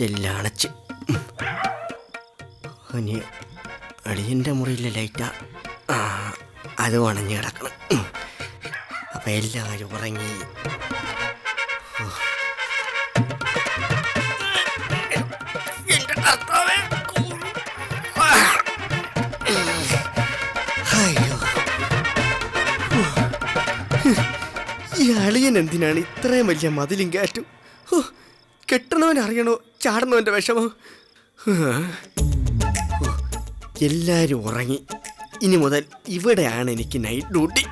ലൈറ്റെല്ലാം അണച്ച്. ഇനി അളിയൻ്റെ മുറിയിലെ ലൈറ്റാ, അത് അണഞ്ഞ് കിടക്കണം. അപ്പം എല്ലാവരും ഉറങ്ങി. അയ്യോ, ഈ അളിയൻ എന്തിനാണ് ഇത്രയും വലിയ മതിലും കയറ്റും? കെട്ടണവൻ അറിയണോ ചാടണവൻ്റെ വിഷമം? എല്ലാവരും ഉറങ്ങി. ഇനി മുതൽ ഇവിടെയാണ് എനിക്ക് നൈറ്റ് ഡ്യൂട്ടി.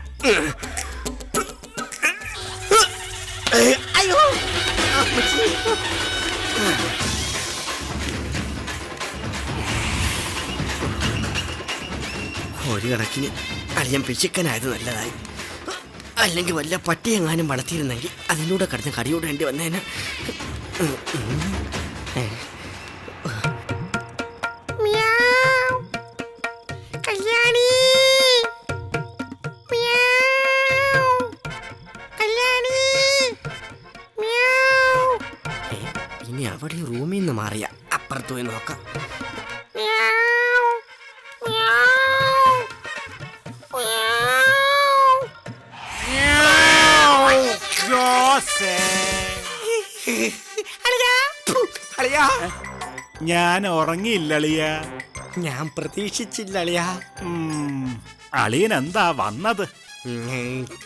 അയ്യോ, ഒരു കണക്കിന് അളിയൻ പിശുക്കനായത് നല്ലതായി. അല്ലെങ്കിൽ വല്ല പട്ടിയെങ്ങാനും വളർത്തിയിരുന്നെങ്കിൽ അതിലൂടെ കിടന്ന് കടിയോടേണ്ടി വന്നേനെ. ഇനി അവിടെ റൂമിൽ നിന്ന് മാറിയ അപ്പുറത്ത് പോയി നോക്കാം. ഞാൻ ഉറങ്ങിയില്ല അളിയ. ഞാൻ പ്രതീക്ഷിച്ചില്ല അളിയാ. അളിയൻ എന്താ വന്നത്?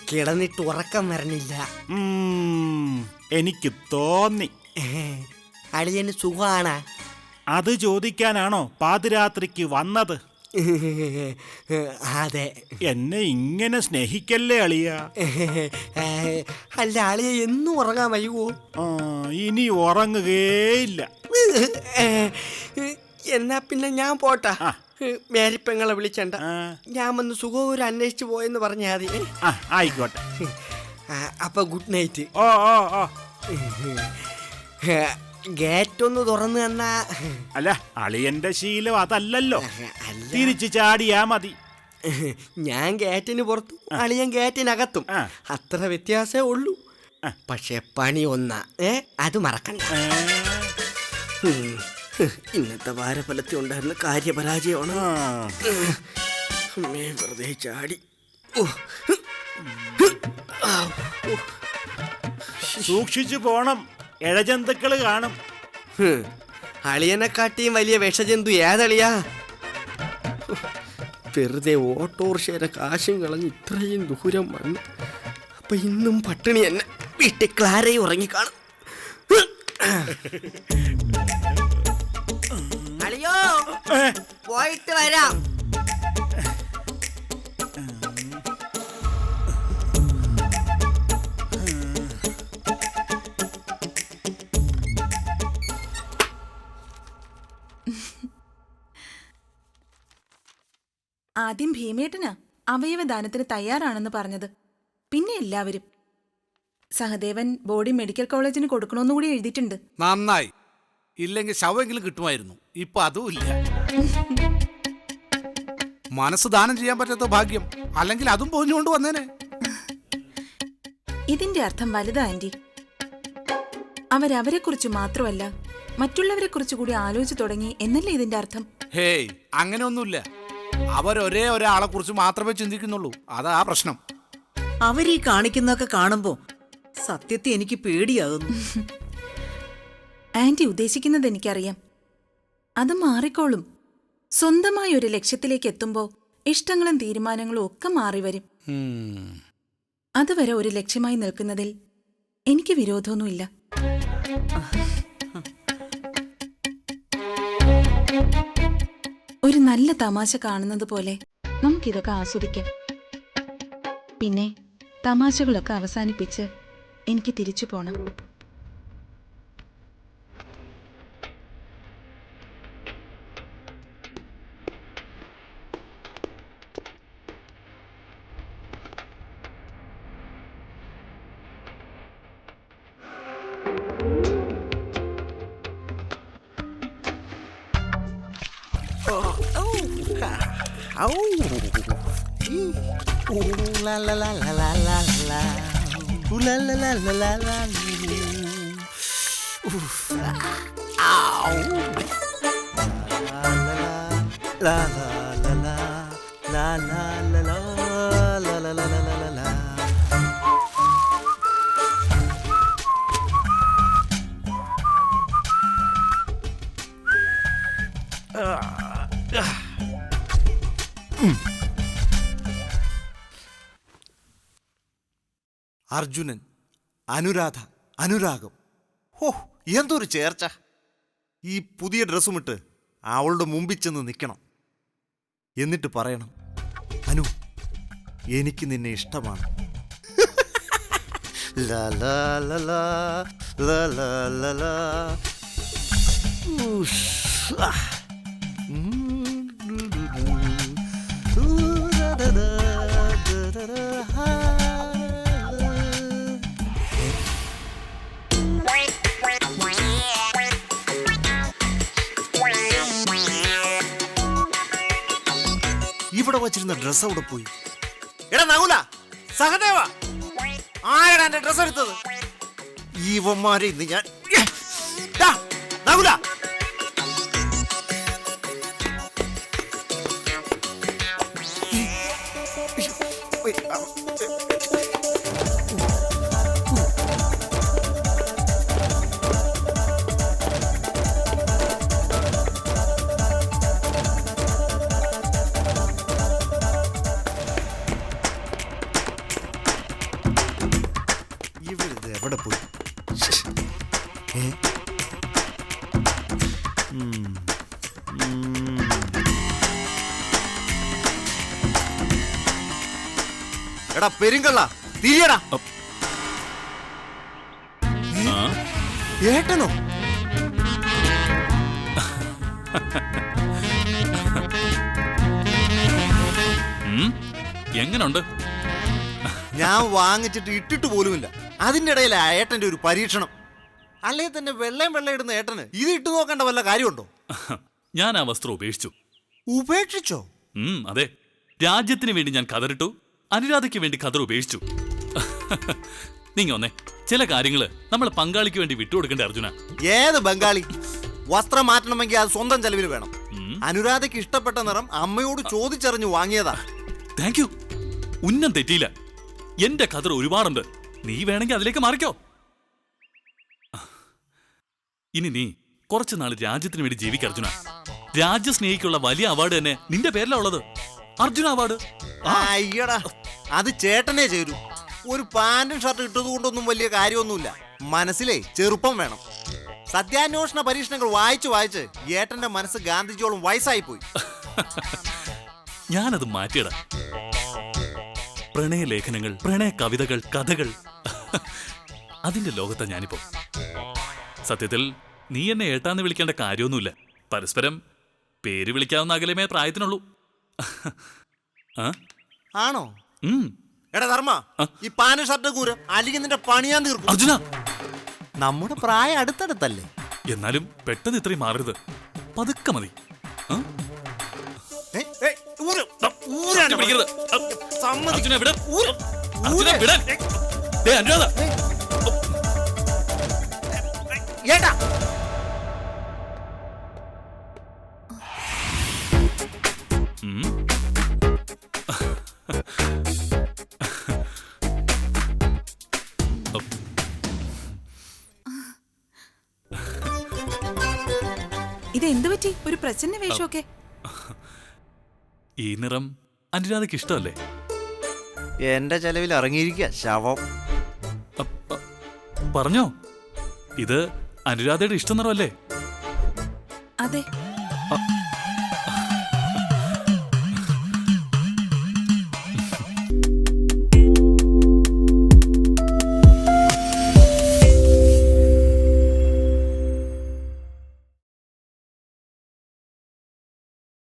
കിടന്നിട്ട് ഉറക്കം വരണില്ല. എനിക്ക് തോന്നി. അളിയന് സുഖാണ്. അത് ചോദിക്കാനാണോ പാതിരാത്രിക്ക് വന്നത്? അതെ. എന്നെ ഇങ്ങനെ സ്നേഹിക്കല്ലേ അളിയ. അല്ല, അളിയ എന്നും ഉറങ്ങാൻ വയ്യുവോ? ഇനി ഉറങ്ങുകയില്ല. എന്നാ പിന്നെ ഞാൻ പോട്ടാ. മേരിപ്പെങ്ങളെ വിളിച്ചണ്ട, ഞാൻ വന്ന് സുഖം അന്വേഷിച്ചു പോയെന്ന് പറഞ്ഞാൽ മതി. ആയിക്കോട്ടെ. അപ്പൊ ഗുഡ് നൈറ്റ്. ഓ ഓ ഓ. ഗേറ്റ് ഒന്ന് തുറന്നു തന്നാ. അല്ല, അളിയന്റെ ശീലം അതല്ലല്ലോ. തിരിച്ചു ചാടിയാ മതി. ഞാൻ ഗേറ്റിന് പുറത്തും അളിയൻ ഗേറ്റിനകത്തും, അത്ര വ്യത്യാസമേ ഉള്ളൂ. പക്ഷെ പണി ഒന്നാ, അത് മറക്കണ്ട. ഇന്നത്തെ വാരഫലത്തിൽ ഉണ്ടായിരുന്ന കാര്യപരാജയമാണ്. വെറുതെ ചാടി. സൂക്ഷിച്ചു പോണം, ഇഴജന്തുക്കള് കാണും. അളിയനെക്കാട്ടിയും വലിയ വിഷജന്തു ഏതളിയാ? വെറുതെ ഓട്ടോറിക്ഷയുടെ കാശും കളഞ്ഞ് ഇത്രയും ദൂരം വന്നു. അപ്പൊ ഇന്നും പട്ടിണി തന്നെ. വീട്ടിൽ ക്ലാരയും ഉറങ്ങിക്കാണും. അളിയോ, പോയിട്ട് വരാം. ആദ്യം ഭീമേട്ടനാ അവയവദാനത്തിന് തയ്യാറാണെന്ന് പറഞ്ഞത്. പിന്നെ എല്ലാവരും. സഹദേവൻ ബോഡി മെഡിക്കൽ കോളേജിന് കൊടുക്കണമെന്നുകൂടി എഴുതിയിട്ടുണ്ട്. നന്നായി. ഇല്ലെങ്കിൽ ശവമെങ്കിലും കിട്ടുമായിരുന്നു. ഇപ്പൊ അതുമില്ല. മനസ്സ് ദാനം ചെയ്യാൻ പറ്റാത്ത ഭാഗ്യം. അല്ലെങ്കിൽ അതും പോഞ്ഞുകൊണ്ട് വന്നേനെ. ഇതിന്റെ അർത്ഥം വലുതാ ആന്റി. അവരവരെ കുറിച്ച് മാത്രമല്ല മറ്റുള്ളവരെ കുറിച്ച് കൂടി ആലോചിച്ചു തുടങ്ങി എന്നല്ലേ ഇതിന്റെ അർത്ഥം? ഹേയ്, അങ്ങനെയൊന്നുമില്ല. അവരൊരേ ഒരാളെ കുറിച്ച് മാത്രമേ ചിന്തിക്കുന്നുള്ളൂ. അതാ പ്രശ്നം. അവരീ കാണിക്കുന്നതൊക്കെ കാണുമ്പോ സത്യത്തെ എനിക്ക് പേടിയാകുന്നു. ആന്റി ഉദ്ദേശിക്കുന്നത് എനിക്കറിയാം. അത് മാറിക്കോളും. സ്വന്തമായ ഒരു ലക്ഷ്യത്തിലേക്ക് എത്തുമ്പോ ഇഷ്ടങ്ങളും തീരുമാനങ്ങളും ഒക്കെ മാറി വരും. അതുവരെ ഒരു ലക്ഷ്യമായി നിൽക്കുന്നതിൽ എനിക്ക് വിരോധമൊന്നുമില്ല. ഒരു നല്ല തമാശ കാണുന്നത് പോലെ നമുക്കിതൊക്കെ ആസ്വദിക്കാം. പിന്നെ തമാശകളൊക്കെ അവസാനിപ്പിച്ച് എനിക്ക് തിരിച്ചു പോണം. അർജുനൻ, അനുരാധ, അനുരാഗം. ഓ, എന്തൊരു ചേർച്ച. ഈ പുതിയ ഡ്രസ്സുമിട്ട് അവളുടെ മുമ്പിൽ ചെന്ന് നിൽക്കണം. എന്നിട്ട് പറയണം, അനു, എനിക്ക് നിന്നെ ഇഷ്ടമാണ്. ലാ ലാ ലാ ലാ, ലാ ലാ ലാ ലാ. ഉഷ്. ആ. ഇവിടെ വച്ചിരുന്ന ഡ്രസ് അവിടെ പോയി. എടാ നകുല, സഹദേവ, ആരാണ് എന്റെ ഡ്രസ് എടുത്തത്? ഇവന്മാരെ ഇന്ന് ഞാൻ നകുല. ഇവരിത് എവിടെ പോയി? എടാ പെരുങ്കള്ള, തിരിയടാ. ഏട്ടനോ? എങ്ങനുണ്ട്? ഞാൻ വാങ്ങിച്ചിട്ട് ഇട്ടിട്ട് പോലുമില്ല. അതിന്റെ ഇടയിൽ ഏട്ടന്റെ ഒരു പരീക്ഷണം. അല്ലേ തന്നെ വെള്ളം ഇടുന്ന ഏട്ടന് ഇത് ഇട്ടു നോക്കേണ്ട വല്ല കാര്യമുണ്ടോ? ഞാൻ ആ വസ്ത്രം ഉപേക്ഷിച്ചു. ഉപേക്ഷിച്ചോ? അതെ, രാജ്യത്തിന് വേണ്ടി ഞാൻ കതറിട്ടു, അനുരാധയ്ക്ക് വേണ്ടി കതർ ഉപേക്ഷിച്ചു. നീങ്ങ വന്നേ, ചില കാര്യങ്ങള് നമ്മൾ പങ്കാളിക്ക് വേണ്ടി വിട്ടുകൊടുക്കണ്ടേ അർജുന? ഏത് ബംഗാളി? വസ്ത്രം മാറ്റണമെങ്കിൽ അത് സ്വന്തം ചെലവിൽ വേണം. അനുരാധയ്ക്ക് ഇഷ്ടപ്പെട്ട നിറം അമ്മയോട് ചോദിച്ചറിഞ്ഞു വാങ്ങിയതാ. Thank you. ഉന്നം തെറ്റിയില്ല. എന്റെ കതർ ഒരുപാടുണ്ട്, നീ വേണമെങ്കിൽ അതിലേക്ക് മാറിക്കോ. ഇനി നീ കുറച്ചു നാൾ രാജ്യത്തിന് വേണ്ടി ജീവിക്ക അർജുന. രാജ്യസ്നേഹിക്കുള്ള വലിയ അവാർഡ് തന്നെ നിന്റെ പേരിലാ ഉള്ളത്, അർജുന അവാർഡ്. അയ്യടാ, അത് ചേട്ടനെ ചേരൂ. ഒരു പാന്റും ഷർട്ട് ഇട്ടത് കൊണ്ടൊന്നും വലിയ കാര്യമൊന്നുമില്ല. മനസ്സിലെ ചെറുപ്പം വേണം. സത്യാന്വേഷണ പരീക്ഷണങ്ങൾ വായിച്ച് ഏട്ടന്റെ മനസ്സ് ഗാന്ധിജിയോളം വയസ്സായി പോയി. ഞാനത് മാറ്റിയടാ. പ്രണയലേഖനങ്ങൾ, പ്രണയ കവിതകൾ, കഥകൾ, അതിന്റെ ലോകത്താ ഞാനിപ്പോ. സത്യത്തിൽ നീ എന്നെ ഏട്ടാന്ന് വിളിക്കേണ്ട കാര്യമൊന്നുമില്ല. പരസ്പരം പേര് വിളിക്കാവുന്ന അകലമേ പ്രായത്തിനുള്ളൂ. ആണോ? എടാ ധർമ്മ, ഈ പാന്റും ഷർട്ട് കൂര, അല്ലെങ്കിൽ നിന്റെ പണിയാൻ തീർക്കും. അർജുന, നമ്മുടെ പ്രായം അടുത്തടുത്തല്ലേ? എന്നാലും പെട്ടെന്ന് ഇത്രയും മാറരുത്, പതുക്കെ മതി. പിടിക്കരുത്. അർജുന വിട്. അർജുന വിട്. അനുരാധ, ഏട്ടാ, ഇത് എന്ത് പറ്റി? ഒരു പ്രച്ഛന്ന വേഷമൊക്കെ. ഈ നിറം അനുരാധയ്ക്ക് ഇഷ്ടമല്ലേ? എന്റെ ചെലവിൽ ഇറങ്ങിയിരിക്കുക ശവം. പറഞ്ഞോ, ഇത് അനുരാധയുടെ ഇഷ്ട നിറമല്ലേ? അതെ.